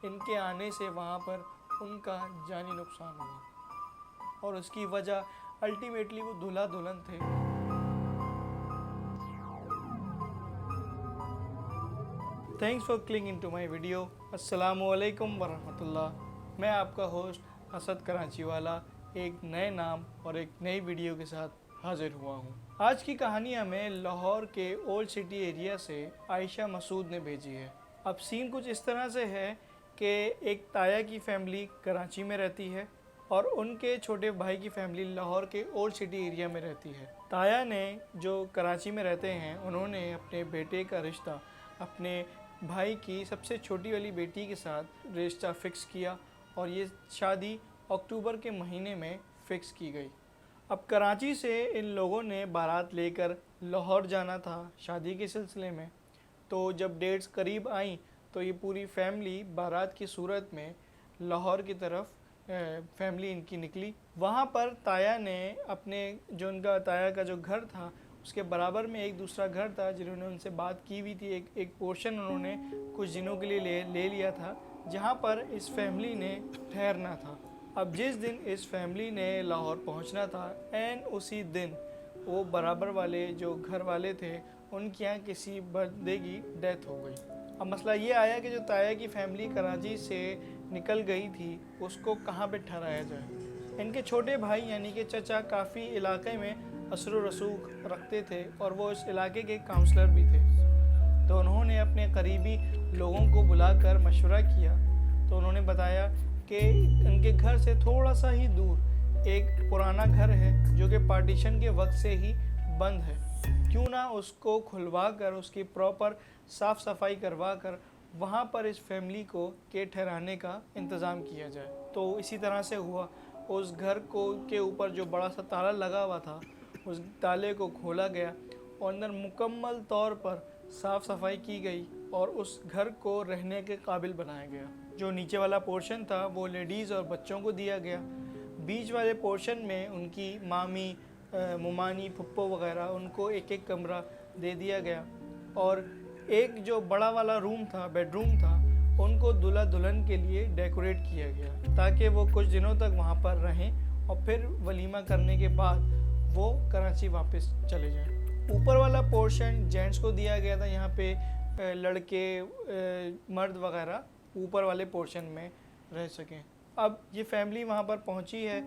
ان کے آنے سے وہاں پر ان کا جانی نقصان ہوا، اور اس کی وجہ الٹیمیٹلی وہ دلہا دلہن تھے۔ Thanks for clicking in to my video. السلام علیکم ورحمۃ اللہ۔ میں آپ کا ہوسٹ اسد کراچی والا ایک نئے نام اور ایک نئی ویڈیو کے ساتھ حاضر ہوا ہوں۔ آج کی کہانی ہمیں لاہور کے اولڈ سٹی ایریا سے عائشہ مسعود نے بھیجی ہے۔ اب سین کچھ اس طرح سے ہے کہ ایک تایا کی فیملی کراچی میں رہتی ہے اور ان کے چھوٹے بھائی کی فیملی لاہور کے اولڈ سٹی ایریا میں رہتی ہے۔ تایا نے جو کراچی میں رہتے ہیں انہوں نے اپنے بیٹے کا رشتہ اپنے بھائی کی سب سے چھوٹی والی بیٹی کے ساتھ رشتہ فکس کیا، اور یہ شادی اکتوبر کے مہینے میں فکس کی گئی۔ اب کراچی سے ان لوگوں نے بارات لے کر لاہور جانا تھا شادی کے سلسلے میں، تو جب ڈیٹس قریب آئیں تو یہ پوری فیملی بارات کی صورت میں لاہور کی طرف فیملی ان کی نکلی۔ وہاں پر تایا نے اپنے جو ان کا تایا کا جو گھر تھا اس کے برابر میں ایک دوسرا گھر تھا جنہوں نے ان سے بات کی ہوئی تھی، ایک پورشن انہوں نے کچھ دنوں کے لیے لے لیا تھا جہاں پر اس فیملی نے ٹھہرنا تھا۔ اب جس دن اس فیملی نے لاہور پہنچنا تھا اسی دن وہ برابر والے جو گھر والے تھے ان کے یہاں کسی بندے کی ڈیتھ ہو گئی۔ اب مسئلہ یہ آیا کہ جو تایا کی فیملی کراچی سے نکل گئی تھی اس کو کہاں پہ ٹھہرایا جائے۔ ان کے چھوٹے بھائی یعنی کہ چچا کافی علاقے میں اثر و رسوخ رکھتے تھے اور وہ اس علاقے کے کاؤنسلر بھی تھے، تو انہوں نے اپنے قریبی لوگوں کو بلا کر مشورہ کیا، تو انہوں نے بتایا کہ ان کے گھر سے تھوڑا سا ہی دور ایک پرانا گھر ہے جو کہ پارٹیشن کے وقت سے ہی بند ہے، کیوں نہ اس کو کھلوا کر اس کی پراپر صاف صفائی کروا کر وہاں پر اس فیملی کو کے ٹھہرانے کا انتظام کیا جائے۔ تو اسی طرح سے ہوا۔ اس گھر کے اوپر جو بڑا سا تالا لگا ہوا تھا اس تالے کو کھولا گیا اور اندر مکمل طور پر صاف صفائی کی گئی اور اس گھر کو رہنے کے قابل بنایا گیا۔ جو نیچے والا پورشن تھا وہ لیڈیز اور بچوں کو دیا گیا، بیچ والے پورشن میں ان کی مامی، ممانی، پھپھو وغیرہ ان کو ایک ایک کمرہ دے دیا گیا، اور ایک جو بڑا والا روم تھا، بیڈ روم تھا، ان کو دلہا دلہن کے لیے ڈیکوریٹ کیا گیا تاکہ وہ کچھ دنوں تک وہاں پر رہیں اور پھر ولیمہ کرنے کے بعد وہ کراچی واپس چلے جائیں۔ اوپر والا پورشن جینٹس کو دیا گیا تھا، یہاں پہ لڑکے مرد وغیرہ اوپر والے پورشن میں رہ سکیں۔ اب یہ فیملی وہاں پر پہنچی ہے،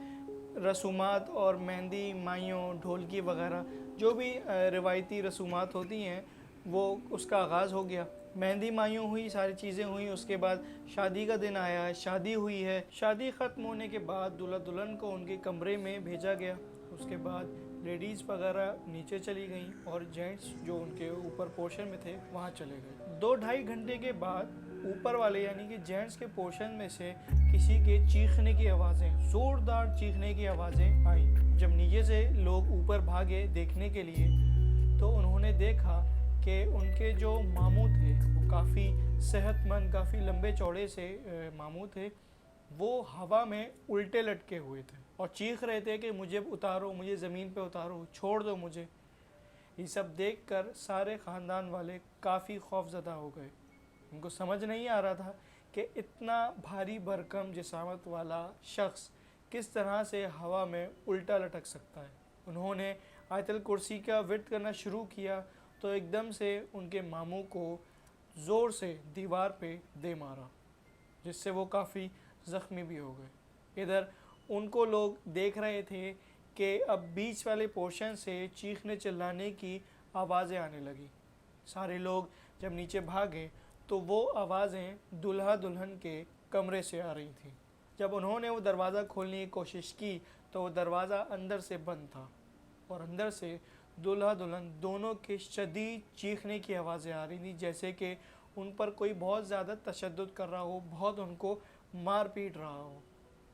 رسومات اور مہندی مائیوں، ڈھولکی وغیرہ جو بھی روایتی رسومات ہوتی ہیں وہ اس کا آغاز ہو گیا۔ مہندی مائیوں ہوئی، ساری چیزیں ہوئیں، اس کے بعد شادی کا دن آیا، شادی ہوئی ہے۔ شادی ختم ہونے کے بعد دلہا دلہن کو ان کے کمرے میں بھیجا گیا، اس کے بعد لیڈیز وغیرہ نیچے چلی گئیں اور جینٹس جو ان کے اوپر پورشن میں تھے وہاں چلے گئے۔ 2-2.5 گھنٹے کے بعد اوپر والے یعنی کہ جینٹس کے پورشن میں سے کسی کے چیخنے کی آوازیں، زوردار چیخنے کی آوازیں آئیں۔ جب نیچے سے لوگ اوپر بھاگے دیکھنے کے لیے تو انہوں نے دیکھا کہ ان کے جو ماموں تھے وہ کافی صحت مند، کافی لمبے چوڑے سے ماموں تھے، وہ ہوا میں الٹے لٹکے ہوئے تھے اور چیخ رہے تھے کہ مجھے اتارو، مجھے زمین پہ اتارو، چھوڑ دو مجھے۔ یہ سب دیکھ کر سارے خاندان والے کافی خوف زدہ ہو گئے۔ ان کو سمجھ نہیں آ رہا تھا کہ اتنا بھاری بھرکم جسامت والا شخص کس طرح سے ہوا میں الٹا لٹک سکتا ہے۔ انہوں نے آیت الکرسی کا ورد کرنا شروع کیا تو ایک دم سے ان کے ماموں کو زور سے دیوار پہ دے مارا، جس سے وہ کافی زخمی بھی ہو گئے۔ ادھر ان کو لوگ دیکھ رہے تھے کہ اب بیچ والے پورشن سے چیخنے چلانے کی آوازیں آنے لگی۔ سارے لوگ جب نیچے بھاگے تو وہ آوازیں دلہا دلہن کے کمرے سے آ رہی تھیں۔ جب انہوں نے وہ دروازہ کھولنے کی کوشش کی تو وہ دروازہ اندر سے بند تھا اور اندر سے دلہا دلہن دونوں کے شدید چیخنے کی آوازیں آ رہی تھیں، جیسے کہ ان پر کوئی بہت زیادہ تشدد کر رہا ہو، بہت ان کو مار پیٹ رہا ہو۔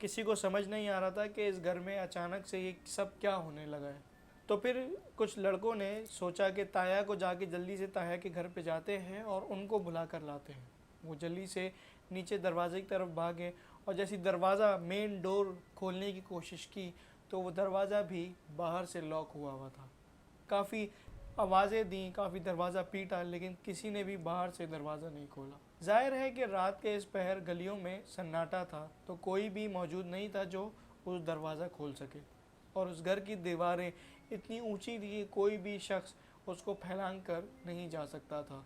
کسی کو سمجھ نہیں آ رہا تھا کہ اس گھر میں اچانک سے یہ سب کیا ہونے لگا ہے۔ تو پھر کچھ لڑکوں نے سوچا کہ تایا کو جا کے جلدی سے تایا کے گھر پہ جاتے ہیں اور ان کو بلا کر لاتے ہیں۔ وہ جلدی سے نیچے دروازے کی طرف بھاگے اور جیسی دروازہ مین ڈور کھولنے کی کوشش کی تو وہ دروازہ بھی باہر سے لاک ہوا تھا۔ کافی آوازیں دیں، کافی دروازہ پیٹا، لیکن کسی نے بھی باہر سے دروازہ نہیں کھولا۔ ظاہر ہے کہ رات کے اس پہر گلیوں میں سناٹا تھا تو کوئی بھی موجود نہیں تھا جو اس دروازہ کھول سکے، اور اس گھر کی دیواریں اتنی اونچی تھی کہ کوئی بھی شخص اس کو پھیلان کر نہیں جا سکتا تھا۔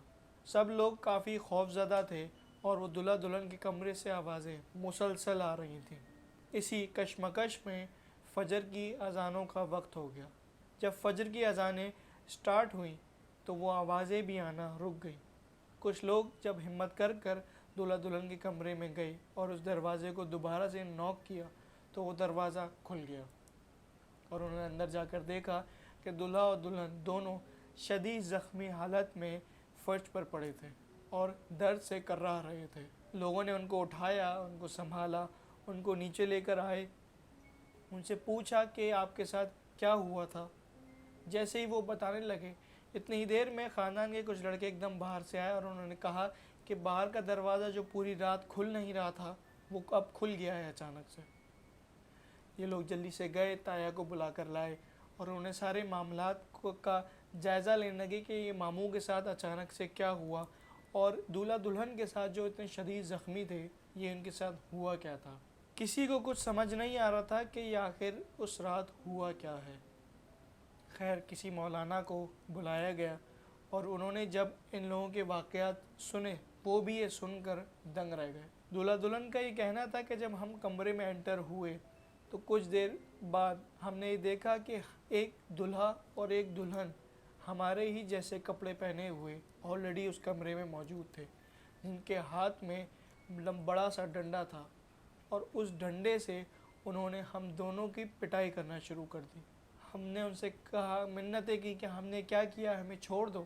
سب لوگ کافی خوف زدہ تھے اور وہ دلہا دلہن کے کمرے سے آوازیں مسلسل آ رہی تھیں۔ اسی کشمکش میں فجر کی اذانوں کا وقت ہو گیا۔ جب فجر کی اذانیں سٹارٹ ہوئیں تو وہ آوازیں بھی آنا رک گئیں۔ کچھ لوگ جب ہمت کر کر دلہا دلہن کے کمرے میں گئے اور اس دروازے کو دوبارہ سے نوک کیا تو وہ دروازہ کھل گیا، اور انہوں نے اندر جا کر دیکھا کہ دلہا اور دلہن دونوں شدید زخمی حالت میں فرش پر پڑے تھے اور درد سے کرا رہے تھے۔ لوگوں نے ان کو اٹھایا، ان کو سنبھالا، ان کو نیچے لے کر آئے، ان سے پوچھا کہ آپ کے ساتھ کیا ہوا تھا۔ جیسے ہی وہ بتانے لگے، اتنی ہی دیر میں خاندان کے کچھ لڑکے ایک دم باہر سے آئے اور انہوں نے کہا کہ باہر کا دروازہ جو پوری رات کھل نہیں رہا تھا وہ اب کھل گیا ہے اچانک سے۔ یہ لوگ جلدی سے گئے، تایا کو بلا کر لائے اور انہیں سارے معاملات کا جائزہ لینے لگے کہ یہ ماموں کے ساتھ اچانک سے کیا ہوا، اور دولہا دلہن کے ساتھ جو اتنے شدید زخمی تھے یہ ان کے ساتھ ہوا کیا تھا۔ کسی کو کچھ سمجھ نہیں آ رہا تھا کہ یہ آخر اس رات ہوا کیا ہے۔ خیر، کسی مولانا کو بلایا گیا اور انہوں نے جب ان لوگوں کے واقعات سنے وہ بھی یہ سن کر دنگ رہ گئے۔ دولہا دلہن کا یہ کہنا تھا کہ جب ہم کمرے میں انٹر ہوئے تو کچھ دیر بعد ہم نے یہ دیکھا کہ ایک دلہا اور ایک دلہن ہمارے ہی جیسے کپڑے پہنے ہوئے آلریڈی اس کمرے میں موجود تھے، جن کے ہاتھ میں بڑا سا ڈنڈا تھا، اور اس ڈنڈے سے انہوں نے ہم دونوں کی پٹائی کرنا شروع کر دی۔ ہم نے ان سے کہا، منتیں کی کہ ہم نے کیا کیا، ہمیں چھوڑ دو،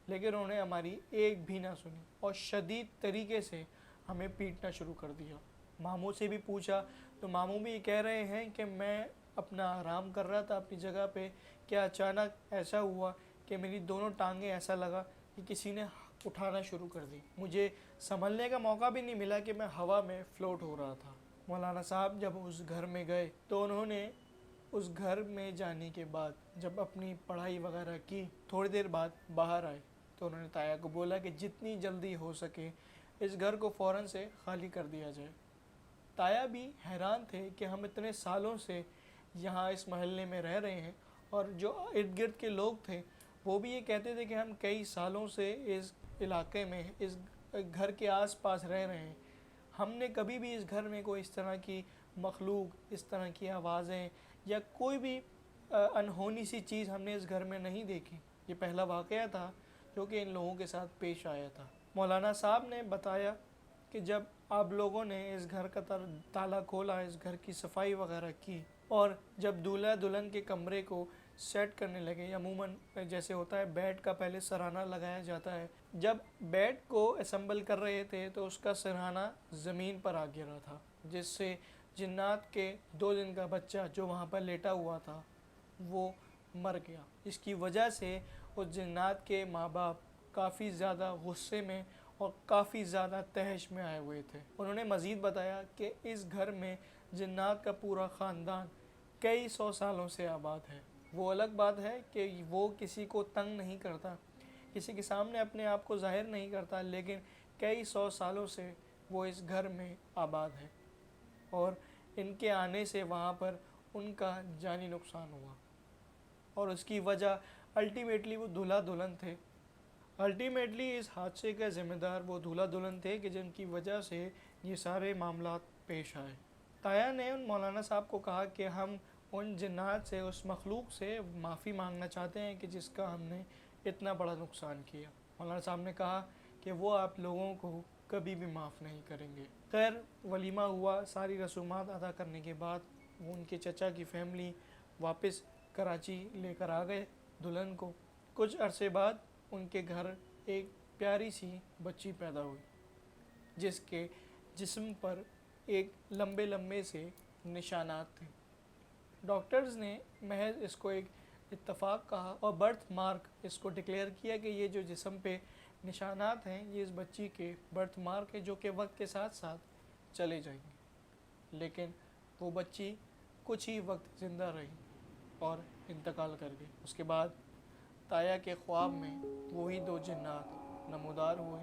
لیکن انہوں نے ہماری ایک بھی نہ سنی اور شدید طریقے سے ہمیں پیٹنا شروع کر دیا۔ ماموں سے بھی پوچھا تو ماموں بھی یہ کہہ رہے ہیں کہ میں اپنا آرام کر رہا تھا اپنی جگہ پہ کہ اچانک ایسا ہوا کہ میری دونوں ٹانگیں ایسا لگا کہ کسی نے اٹھانا شروع کر دی، مجھے سنبھلنے کا موقع بھی نہیں ملا کہ میں ہوا میں فلوٹ ہو رہا تھا۔ مولانا صاحب جب اس گھر میں گئے تو انہوں نے اس گھر میں جانے کے بعد جب اپنی پڑھائی وغیرہ کی، تھوڑی دیر بعد باہر آئے تو انہوں نے تایا کو بولا کہ جتنی جلدی ہو سکے اس گھر کو فوراً سے خالی کر دیا جائے۔ تایا بھی حیران تھے کہ ہم اتنے سالوں سے یہاں اس محلے میں رہ رہے ہیں، اور جو ارد گرد کے لوگ تھے وہ بھی یہ کہتے تھے کہ ہم کئی سالوں سے اس علاقے میں اس گھر کے آس پاس رہ رہے ہیں، ہم نے کبھی بھی اس گھر میں کوئی اس طرح کی مخلوق، اس طرح کی آوازیں یا کوئی بھی انہونی سی چیز ہم نے اس گھر میں نہیں دیکھی۔ یہ پہلا واقعہ تھا جو کہ ان لوگوں کے ساتھ پیش آیا تھا۔ مولانا صاحب نے بتایا کہ جب آپ لوگوں نے اس گھر کا تالا کھولا، اس گھر کی صفائی وغیرہ کی، اور جب دولہا دلہن کے کمرے کو سیٹ کرنے لگے، عموماً جیسے ہوتا ہے بیڈ کا پہلے سرہانہ لگایا جاتا ہے، جب بیڈ کو اسمبل کر رہے تھے تو اس کا سرہانہ زمین پر آ گرا تھا، جس سے جنات کے 2 دن کا بچہ جو وہاں پر لیٹا ہوا تھا وہ مر گیا۔ اس کی وجہ سے اس جنات کے ماں باپ کافی زیادہ غصے میں اور کافی زیادہ تہش میں آئے ہوئے تھے۔ انہوں نے مزید بتایا کہ اس گھر میں جنات کا پورا خاندان کئی 100 سالوں سے آباد ہے۔ وہ الگ بات ہے کہ وہ کسی کو تنگ نہیں کرتا، کسی کے سامنے اپنے آپ کو ظاہر نہیں کرتا، لیکن کئی 100 سالوں سے وہ اس گھر میں آباد ہے، اور ان کے آنے سے وہاں پر ان کا جانی نقصان ہوا، اور اس کی وجہ الٹیمیٹلی وہ دولہا دلہن تھے۔ الٹیمیٹلی اس حادثے کا ذمہ دار وہ دولہا دلہن تھے کہ جن کی وجہ سے یہ سارے معاملات پیش آئے۔ تایا نے ان مولانا صاحب کو کہا کہ ہم ان جنات سے، اس مخلوق سے معافی مانگنا چاہتے ہیں کہ جس کا ہم نے اتنا بڑا نقصان کیا۔ مولانا صاحب نے کہا کہ وہ آپ لوگوں کو کبھی بھی معاف نہیں کریں گے۔ خیر، ولیمہ ہوا، ساری رسومات ادا کرنے کے بعد وہ ان کے چچا کی فیملی واپس کراچی لے کر آ گئے دلہن کو۔ کچھ عرصے بعد ان کے گھر ایک پیاری سی بچی پیدا ہوئی جس کے جسم پر ایک لمبے لمبے سے نشانات تھے۔ ڈاکٹرز نے محض اس کو ایک اتفاق کہا اور برتھ مارک اس کو ڈکلیئر کیا کہ یہ جو جسم پہ نشانات ہیں یہ اس بچی کے برتھ مارک ہے جو کہ وقت کے ساتھ ساتھ چلے جائیں گے، لیکن وہ بچی کچھ ہی وقت زندہ رہی اور انتقال کر گئی۔ اس کے بعد تایا کے خواب میں وہی 2 جنات نمودار ہوئے